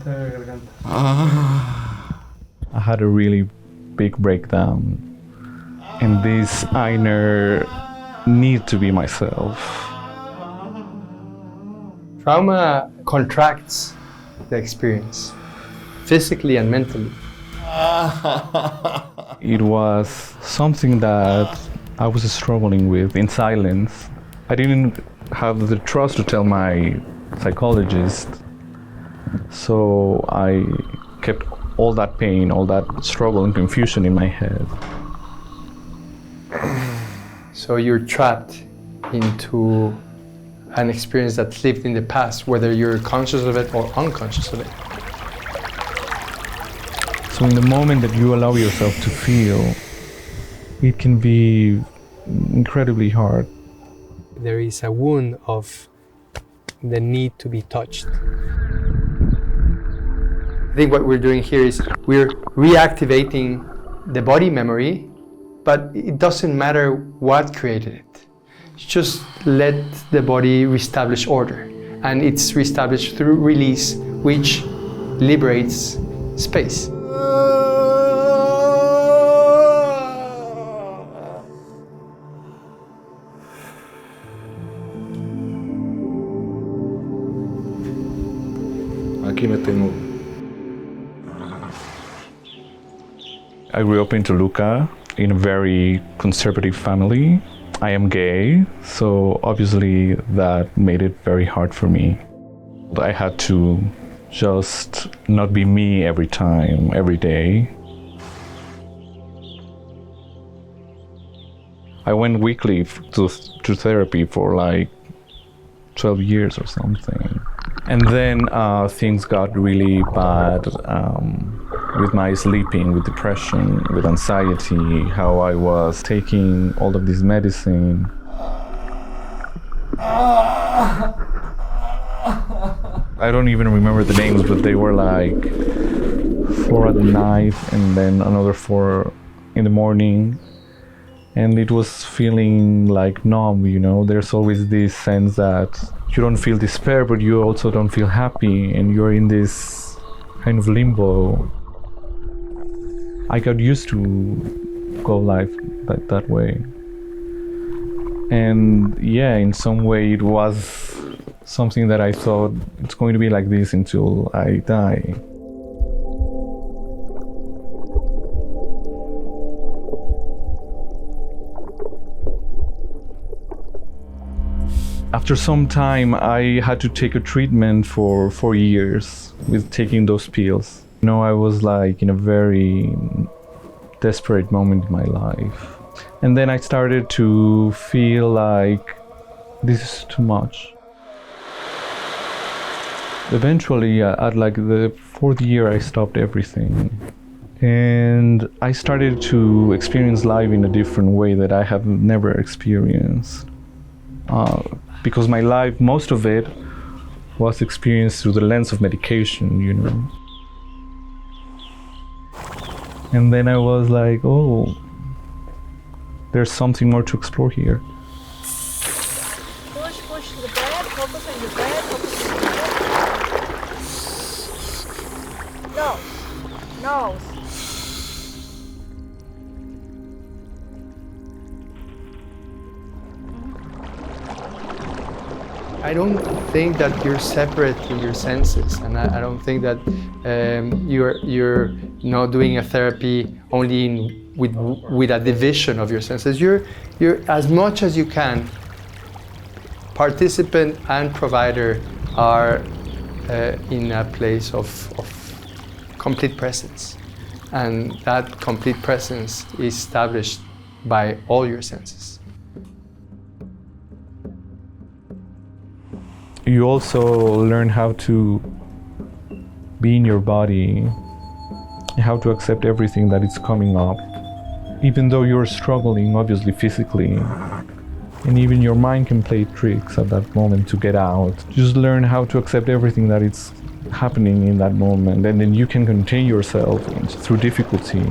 I had a really big breakdown. And this inner need to be myself. Trauma contracts the experience, physically and mentally. It was something that I was struggling with in silence. I didn't have the trust to tell my psychologist, so I kept all that pain, all that struggle and confusion in my head. So you're trapped into an experience that's lived in the past, whether you're conscious of it or unconscious of it. So in the moment that you allow yourself to feel, it can be incredibly hard. There is a wound of the need to be touched. I think what we're doing here is we're reactivating the body memory, but it doesn't matter what created it. Just let the body reestablish order. And it's reestablished through release, which liberates space. Aquí me tengo. I grew up in Toluca in a very conservative family. I am gay, so obviously that made it very hard for me. I had to just not be me every time, every day. I went weekly to therapy for like 12 years or something. And then things got really bad with my sleeping, with depression, with anxiety, how I was taking all of this medicine. I don't even remember the names, but they were like 4 at night and then another 4 in the morning. And it was feeling like numb, you know? There's always this sense that you don't feel despair, but you also don't feel happy, and you're in this kind of limbo. I got used to go life like that way. And yeah, in some way it was something that I thought it's going to be like this until I die. After some time, I had to take a treatment for 4 years with taking those pills. You know, I was like in a very desperate moment in my life. And then I started to feel like this is too much. Eventually, at like the 4th year, I stopped everything. And I started to experience life in a different way that I have never experienced. Because my life, most of it, was experienced through the lens of medication, you know. And then I was like, oh, there's something more to explore here. Push to the breath, focus on your breath, focus on your breath. Nose. I don't think that you're separate in your senses, and I don't think that you're not doing a therapy only with a division of your senses. You're as much as you can. Participant and provider are in a place of complete presence, and that complete presence is established by all your senses. You also learn how to be in your body, how to accept everything that is coming up, even though you're struggling, obviously, physically. And even your mind can play tricks at that moment to get out. Just learn how to accept everything that is happening in that moment, and then you can contain yourself through difficulty.